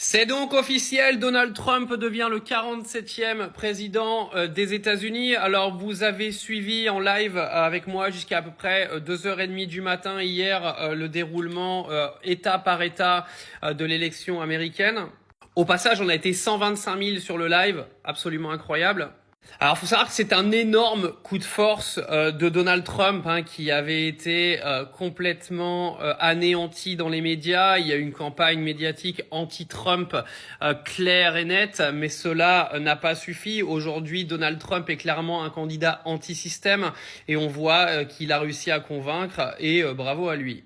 C'est donc officiel, Donald Trump devient le 47e président des États-Unis. Alors vous avez suivi en live avec moi jusqu'à peu près 2h30 du matin hier le déroulement État par État de l'élection américaine. Au passage, on a été 125 000 sur le live, absolument incroyable. Alors, faut savoir que c'est un énorme coup de force de Donald Trump qui avait été complètement anéanti dans les médias. Il y a eu une campagne médiatique anti-Trump claire et nette, mais cela n'a pas suffi. Aujourd'hui, Donald Trump est clairement un candidat anti-système et on voit qu'il a réussi à convaincre et bravo à lui.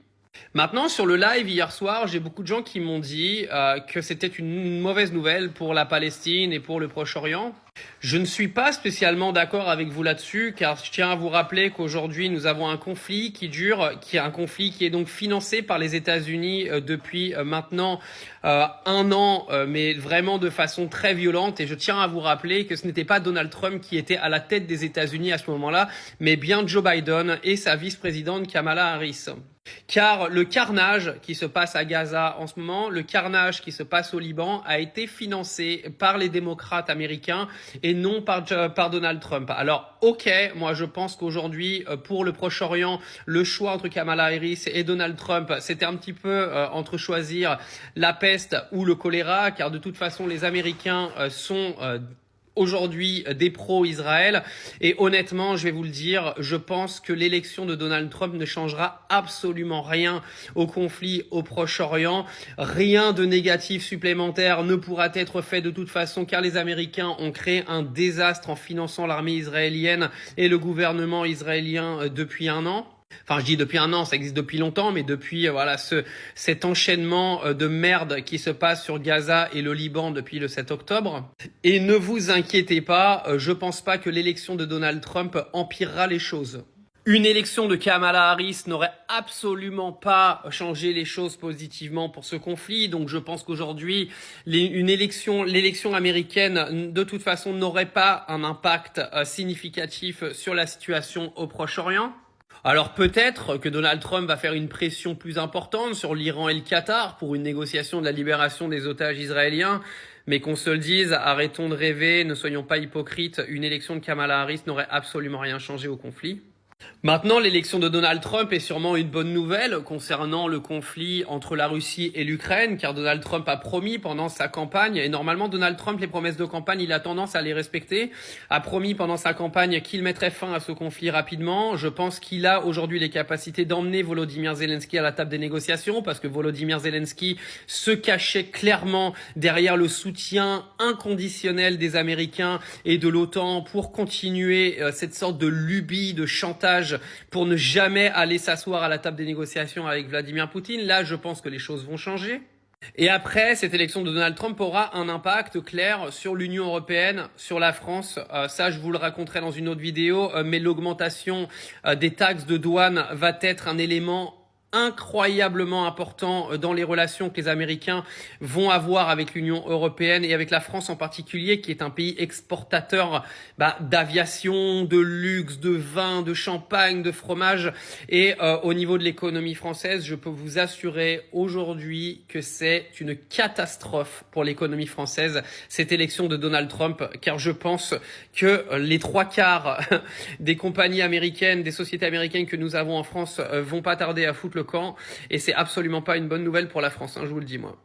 Maintenant, sur le live hier soir, j'ai beaucoup de gens qui m'ont dit que c'était une mauvaise nouvelle pour la Palestine et pour le Proche-Orient. Je ne suis pas spécialement d'accord avec vous là-dessus, car je tiens à vous rappeler qu'aujourd'hui, nous avons un conflit qui dure, qui est un conflit qui est donc financé par les États-Unis depuis maintenant 1 an, mais vraiment de façon très violente. Et je tiens à vous rappeler que ce n'était pas Donald Trump qui était à la tête des États-Unis à ce moment-là, mais bien Joe Biden et sa vice-présidente Kamala Harris. Car le carnage qui se passe à Gaza en ce moment, le carnage qui se passe au Liban a été financé par les démocrates américains et non par Donald Trump. Alors, ok, moi je pense qu'aujourd'hui, pour le Proche-Orient, le choix entre Kamala Harris et Donald Trump, c'était un petit peu entre choisir la peste ou le choléra, car de toute façon, les Américains sont aujourd'hui des pro-Israël. Et honnêtement, je vais vous le dire, je pense que l'élection de Donald Trump ne changera absolument rien au conflit au Proche-Orient. Rien de négatif supplémentaire ne pourra être fait de toute façon, car les Américains ont créé un désastre en finançant l'armée israélienne et le gouvernement israélien depuis 1 an. Enfin, je dis depuis 1 an, ça existe depuis longtemps, mais depuis cet enchaînement de merde qui se passe sur Gaza et le Liban depuis le 7 octobre. Et ne vous inquiétez pas, je pense pas que l'élection de Donald Trump empirera les choses. Une élection de Kamala Harris n'aurait absolument pas changé les choses positivement pour ce conflit. Donc je pense qu'aujourd'hui, l'élection américaine, de toute façon, n'aurait pas un impact significatif sur la situation au Proche-Orient. Alors peut-être que Donald Trump va faire une pression plus importante sur l'Iran et le Qatar pour une négociation de la libération des otages israéliens, mais qu'on se le dise, arrêtons de rêver, ne soyons pas hypocrites, une élection de Kamala Harris n'aurait absolument rien changé au conflit. Maintenant, l'élection de Donald Trump est sûrement une bonne nouvelle concernant le conflit entre la Russie et l'Ukraine, car Donald Trump a promis pendant sa campagne, et normalement Donald Trump, les promesses de campagne, il a tendance à les respecter, a promis pendant sa campagne qu'il mettrait fin à ce conflit rapidement. Je pense qu'il a aujourd'hui les capacités d'emmener Volodymyr Zelensky à la table des négociations, parce que Volodymyr Zelensky se cachait clairement derrière le soutien inconditionnel des Américains et de l'OTAN pour continuer cette sorte de lubie, de chantage pour ne jamais aller s'asseoir à la table des négociations avec Vladimir Poutine. Là, je pense que les choses vont changer. Et après, cette élection de Donald Trump aura un impact clair sur l'Union européenne, sur la France. Ça, je vous le raconterai dans une autre vidéo, mais l'augmentation des taxes de douane va être un élément incroyablement important dans les relations que les Américains vont avoir avec l'Union européenne et avec la France en particulier, qui est un pays exportateur d'aviation, de luxe, de vin, de champagne, de fromage. Et au niveau de l'économie française, je peux vous assurer aujourd'hui que c'est une catastrophe pour l'économie française, cette élection de Donald Trump, car je pense que les 3/4 des compagnies américaines, des sociétés américaines que nous avons en France vont pas tarder à foutre le camp, et c'est absolument pas une bonne nouvelle pour la France, je vous le dis moi.